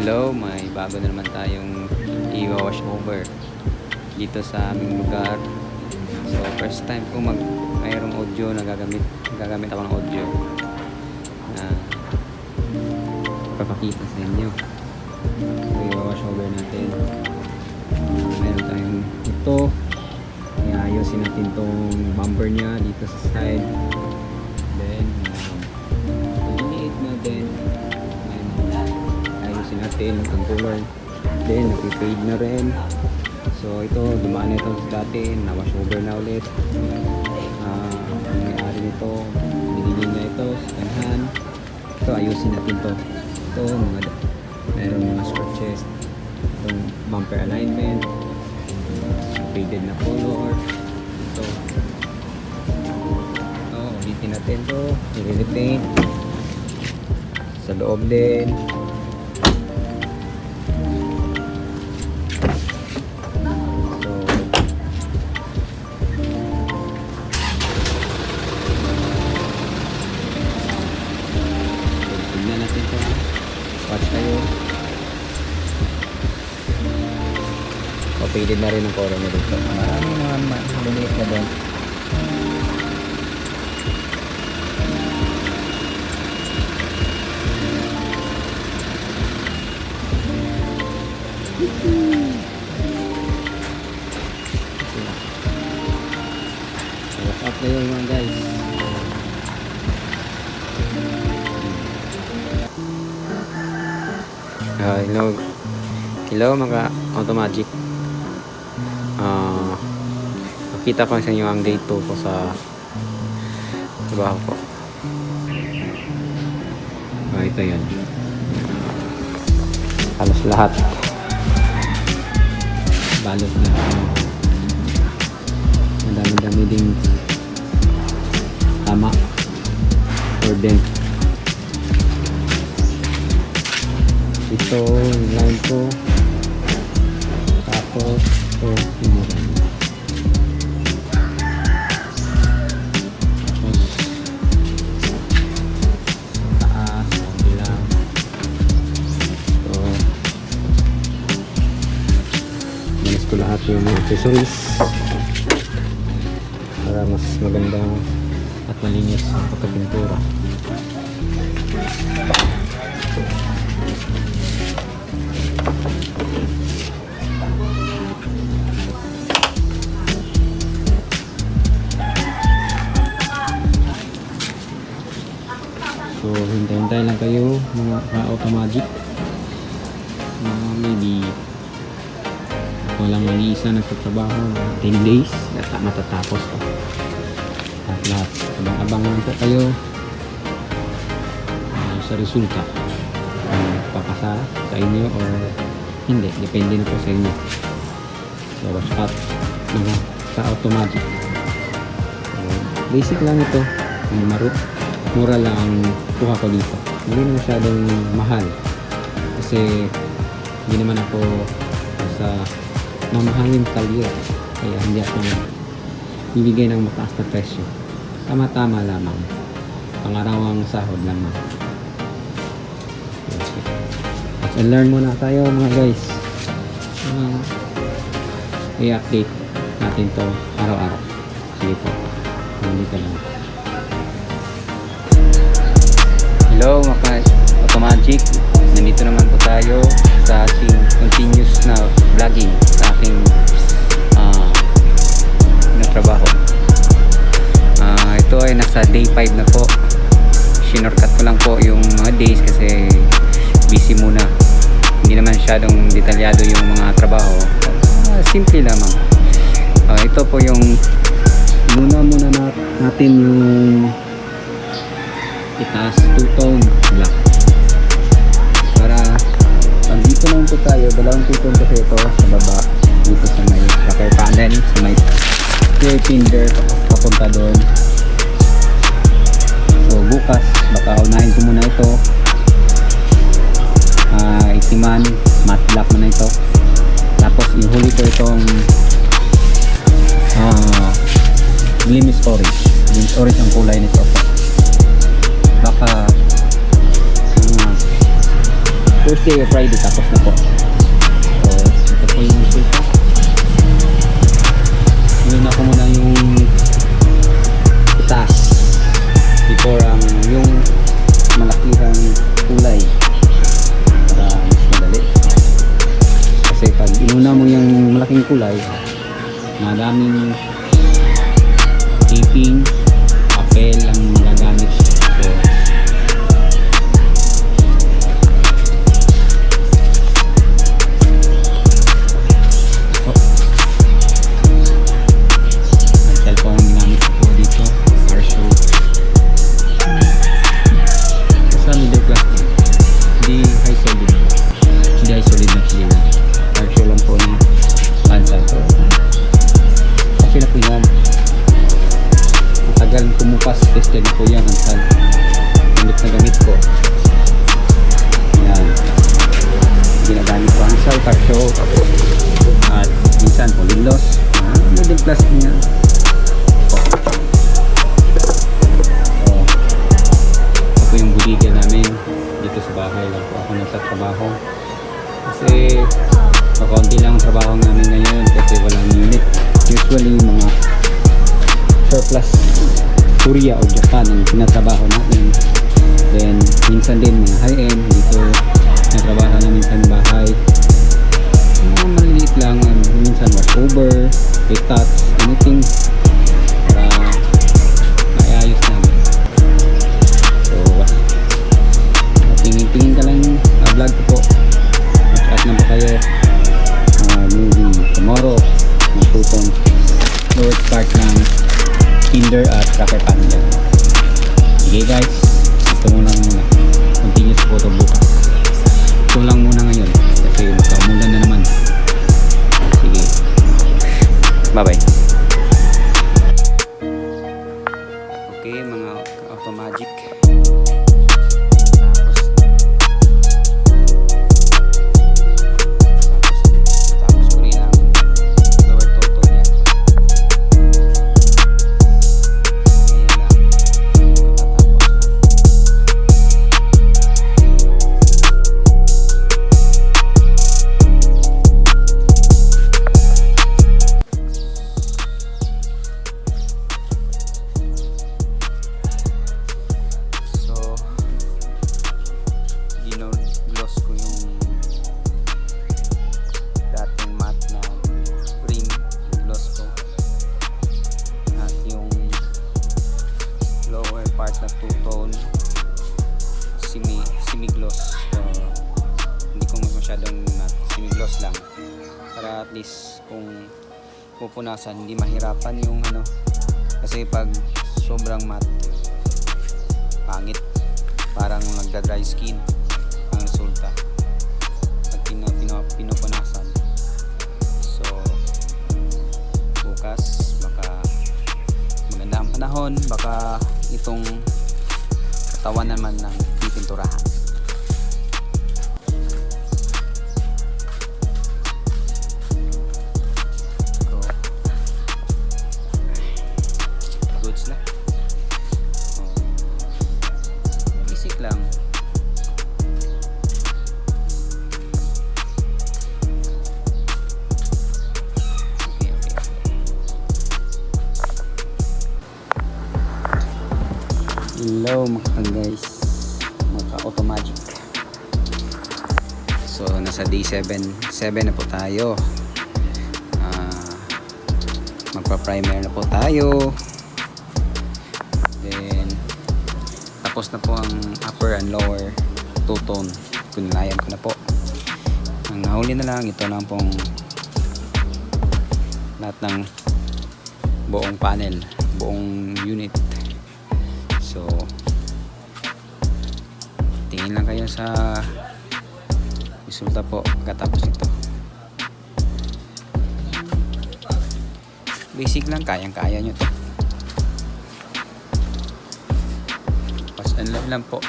Hello, may bago na naman tayong i-wash over dito sa aming lugar. So first time ko mayroong audio na gagamit ako ng audio na papakita sa inyo. So i-wash over natin. Meron tayong ito, iayusin natin tong bumper nya dito sa side. Then liliit na din natin ang color, then nag-fade na rin. So ito, dumaan na ito dati, na-wash over na ulit. Ang may-ari nito, binili niya ito, second hand. Ito, ayusin natin to. Ito, meron mga scratches, itong bumper alignment, faded na color. Ito, ulitin natin to, i-repaint sa loob din. Watch kayo. Faded na rin ang color niya dito. Maraming mga maliliit na doon. Watch out kayo mga guys. Hello mga automagic. Nakita ko sa inyo ang day 2 ko sa trabaho ko. Ito yan, halos lahat balot na. Madami ding tama or dent. Ito yung line ko, tapos ito sinuran, tapos taas konti lang. So manis ko lahat yung mga accessories para mas maganda at malinis ang pagkapintura. So hintay-hintay lang kayo mga ka-automagic. Maybe walang mag-iisa nagtatrabaho 10 days at matatapos to lahat. Abang-abang lang po kayo sa resulta, papasa sa inyo or hindi, depende na po sa inyo. So watch out mga ka-automagic. Basic lang ito, mura lang ang kuha ko dito. Hindi na masyadong mahal kasi hindi naman ako sa mamahalin talyo, kaya hindi ako bibigay ng mataas na presyo. Tama-tama lamang, pangarawang sahod lamang. Let's learn muna tayo mga guys. I-update natin to araw-araw. Sige po, nandito lang. Hello mga automagic, nandito naman po tayo sa ating continuous na vlogging sa aking trabaho. Ito ay nasa day 5 na po. Shinortcut ko lang po yung mga days kasi busy muna. Hindi naman masyadong detalyado yung mga trabaho. Simple lamang. Ito po yung muna natin yung itaas two-tone black. Para pag dito naman po tayo, dalawang two-tone kasi ito sa baba, dito sa may rocker panel, sa may clear tinder papunta doon. So bukas baka unahin ko muna ito, itiman, matte black na ito. Tapos ihuli ko itong glimis orange. Glimis orange ang kulay nito. Baka Thursday o Friday tapos na po. So ito po yung resulta. Yun ako muna yung itaas before ang yung malakihang kulay para mas madali. Kasi pag inuna mo yung malaking kulay, madaming taping, papel ang gagamit. So cellphone ginamit ko dito para show sa middle class, hindi high solid na clear, para show lang po ng pansa. So okay na po yan, matagal kumupas, tested na po yan ang sal gamit na gamit ko yan, ginagamit ko ang sal para show at minsan polylos, middle class niya. Yung budiga namin dito sa bahay lang po ako nasa trabaho kasi kakunti lang ang trabaho namin ngayon kasi walang unit. Usually mga surplus Korea o Japan ang tinatrabaho namin, then minsan din mga high-end dito natrabaho namin sa bahay, mga maliliit lang, minsan washover, retouch, anything para maayos namin. Tingin ka lang vlog ko po, mag-chat lang po kayo maybe tomorrow magtutong lower part ng Tinder at Tracker Panda. Okay guys, ito muna continuous photo bukas, ito lang muna ngayon kasi magkaumulan na naman. Sige, bye bye. Okay mga Automagic, gloss ko yung dating matte na cream, gloss ko at yung lower part na two-tone semi gloss. So hindi ko masyadong matte, semi gloss lang para at least kung pupunasan hindi mahirapan yung ano, kasi pag sobrang matte pangit, parang nagda-dry skin ang resulta pag pinupunasan. So bukas baka maganda ang panahon, baka itong katawan naman ng pipinturahan. So goods na, basic lang. Hello mga guys, mga Automagic. So nasa day 7 na po tayo. Magpa-primer na po tayo. Then tapos na po ang upper and lower two-tone. Kunlayan ko na po. Ang nahuli na lang, ito lang pong lahat ng buong panel, buong unit. So tingin lang kayo sa resulta po pagkatapos ito. Basic lang, kayang-kaya nyo to. Pass and love lang po.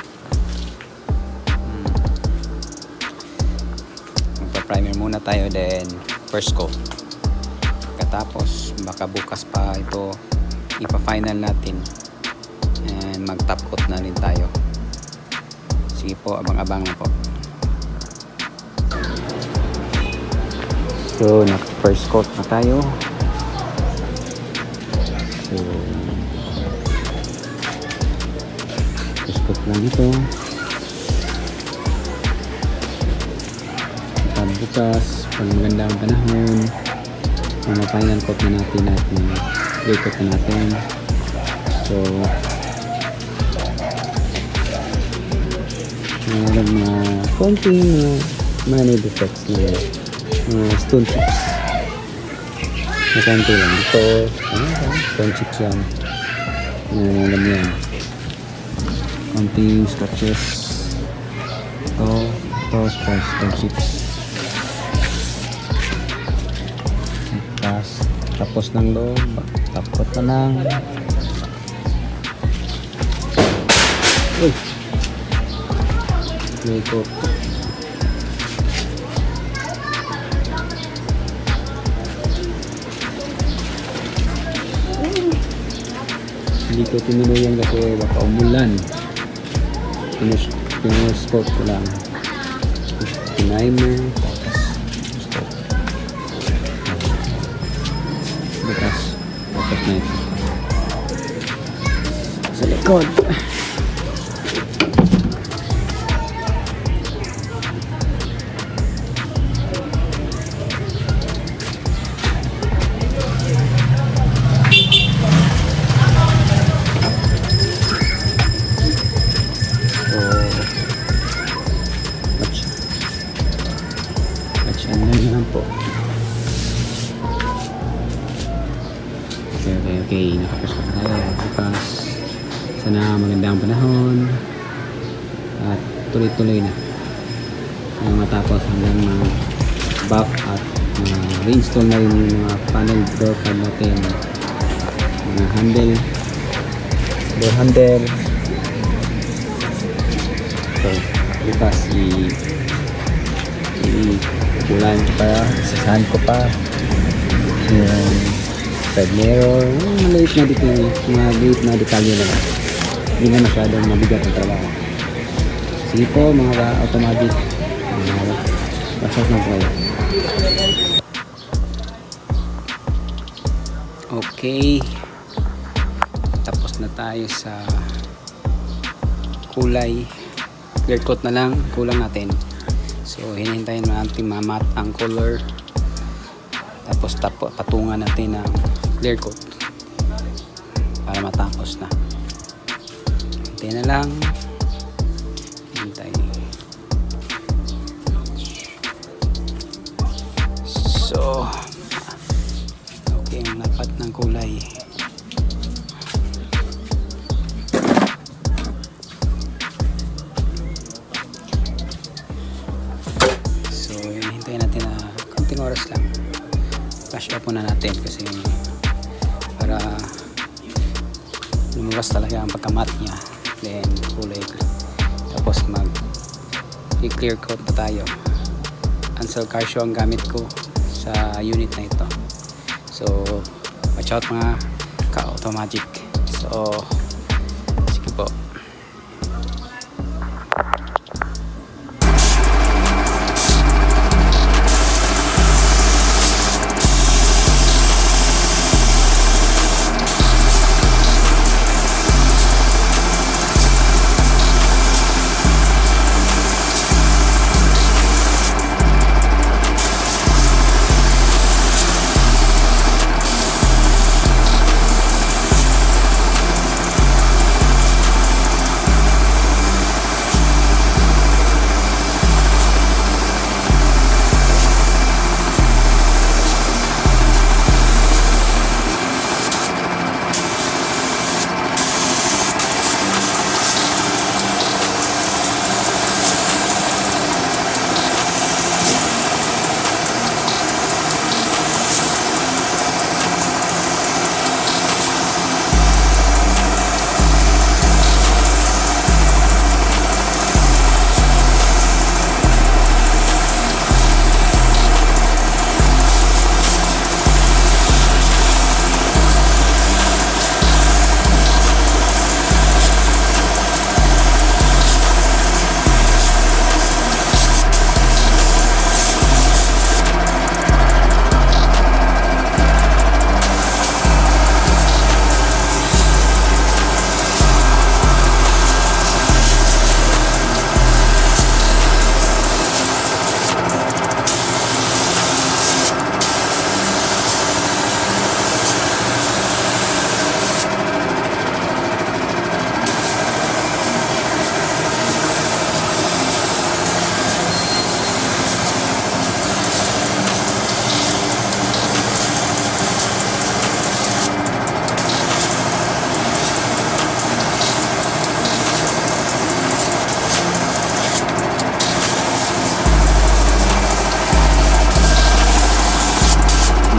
Magpa-primer muna tayo, then first coat. Pagkatapos baka bukas pa ito ipa-final natin and mag-top coat na rin tayo. Sige po, abang-abang na po. So, first coat na tayo. So, first coat lang ito. At bukas, pag maganda ang panahon, final coat na natin at i-coat na natin. So, meron mga konting minor defects na stone chips. Na konti lang. Ito, stone chips yan. Alam yan. Konting scratches. Ito, stone chips. Tapos ng loob, tapos na lang. Uy! May coat. Hindi ko tinuloyan kasi baka umulan. Pinuskot ko lang. Primer. Tapos na ito. Sa likod. Okay, nakapos na tayo. Bukas, sana maganda ang panahon at tuloy-tuloy na matapos hanggang back at reinstall na rin yung mga panel door pad natin, mga handle, door handle. So, bukas i-ulan para isasahan ko pa yung side mirror, maliit na dito, maliit na detalye lang. Hindi na masyadong mabigat ang trabaho. Sige po mga automatic, pasok na po kayo. Okay, tapos na tayo sa kulay. Clear coat na lang, kulang natin. So hinintayin natin mamat ang color. Tapos patungan natin ng clear coat para matapos na. Hintay na lang. Hintay. So, okay ang lapat ng kulay. So, hintayin natin na konting oras lang. Flash up muna natin kasi para lumabas talaga ang pagkamat niya, then kulay. Tapos i-clear coat na tayo. Ansel Casio ang gamit ko sa unit na ito. So watch out mga ka-automatic. So sige po.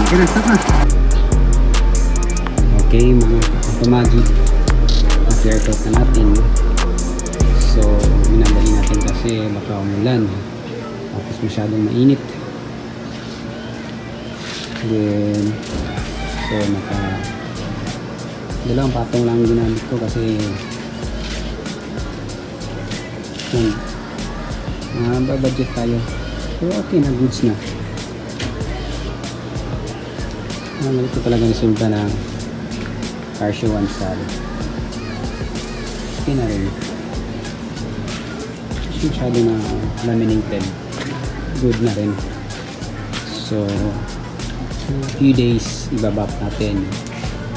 Kinasap na. Okay, mga kapamagic. Na-clearcut na natin. So, minadali natin kasi baka umulan. Tapos masyadong mainit. Then, so dalawang patong lang ginamit ko kasi budget tayo. So, okay na, goods na. Ito talaga resulta ng Casio Ansal. Okay na rin. Masyado na laminated. Good na rin. So, few days ibabap natin.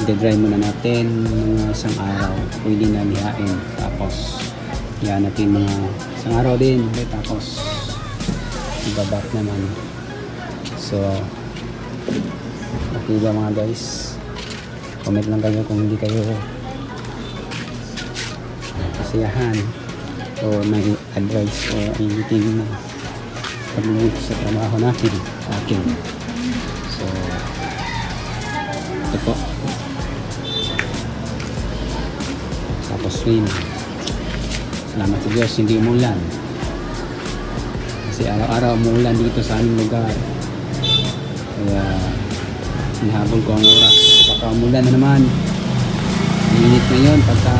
I-dry muna natin mga isang araw. Pwede na lihain. Tapos, yan natin mga isang araw din. Tapos, ibabap naman. So, okay ba mga guys? Comment lang kayo kung hindi kayo kasiyahan o may advice o anything na pag-move sa trabaho natin sa akin. So, ito po. Tapos rin, salamat sa Diyos hindi umulan. Kasi araw-araw umulan dito sa aming lugar. Kaya hinahabol ko ang oras. Baka umulan na naman. Init ngayon pagka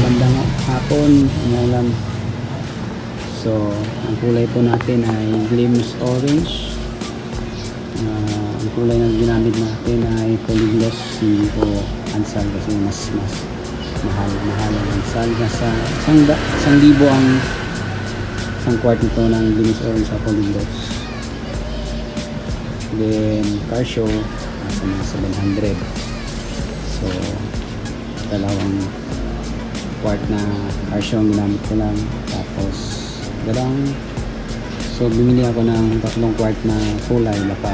bandang hapon umulan. So, ang kulay po natin ay glimpse orange. Ang kulay na ginamit natin ay polygloss o Ansal kasi mas mahal ang Ansal. Nasa 1,000 ang isang quart nito ng glimpse orange sa polygloss. Then Casio nasa mga 700. So, dalawang quart na Casio ang ginamit ko lang. Tapos so bumili ako ng 3 quart na kulay baka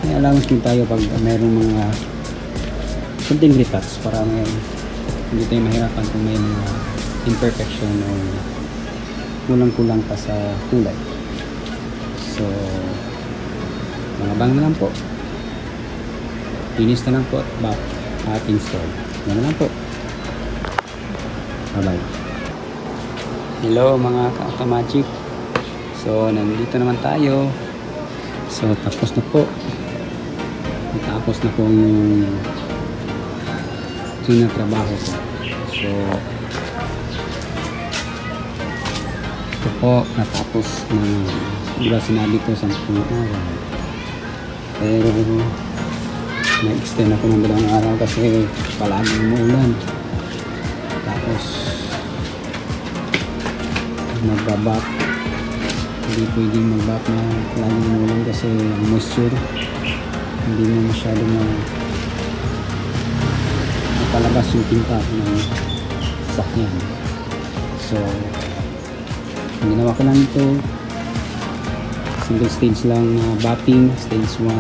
may allowance din tayo pag mayroong mga kunting retouch para hindi tayo mahirapan kung may mga imperfection o kulang-kulang pa sa kulay. So mga bang na lang po, finish na lang po at install na lang po. Bye bye. Hello mga ka-automagic. So nandito naman tayo. So tapos na po. Tapos na po yung trabaho ko. So ito po natapos na, diba sinabi ko 10 araw. Pero na-extend ako ng 2 araw kasi palaging umuulan. Tapos magbabak, hindi pwedeng magbak na laging umulan kasi moisture hindi mo masyado napalabas yung tinta ng sasakyan. So ginawa ko lang ito single stage lang na bapping, stage 1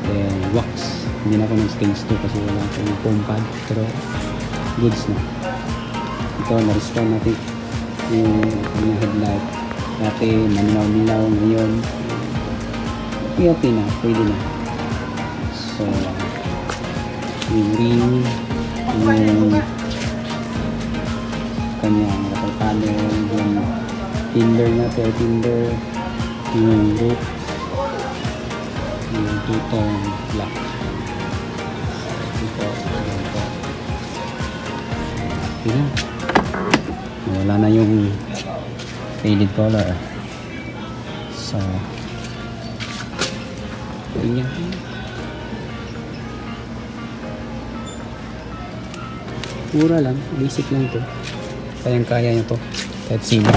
then wax. Hindi na ako ng stage 2 kasi wala akong foam pad, pero goods na ito. Na-restore natin yung kanyang headlight. Dati manilaw-nilaw, ngayon okay na, pwede na. So yung ring, yung kanyang water panel, yung tinder na to, yung roof, yung two-tone black ito. Okay na, wala na yung faded color. So ganyan, mura lang, basic lang to, kayang-kaya nyo to kahit sino.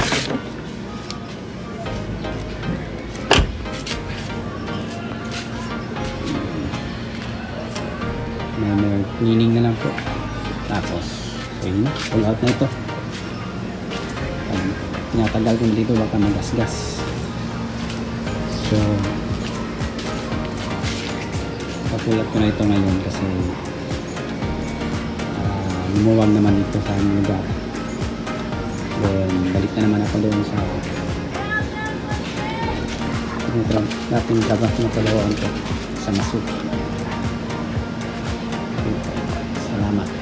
Minor cleaning na lang po, tapos ayun na, pull out na ito. Tinatagal ko dito baka magasgas. So papulat ko na ito ngayon kasi lumuwag naman dito sa aming lugar. Then balik na naman ako doon sa dating trabaho na palawan ko. sa maso. Salamat.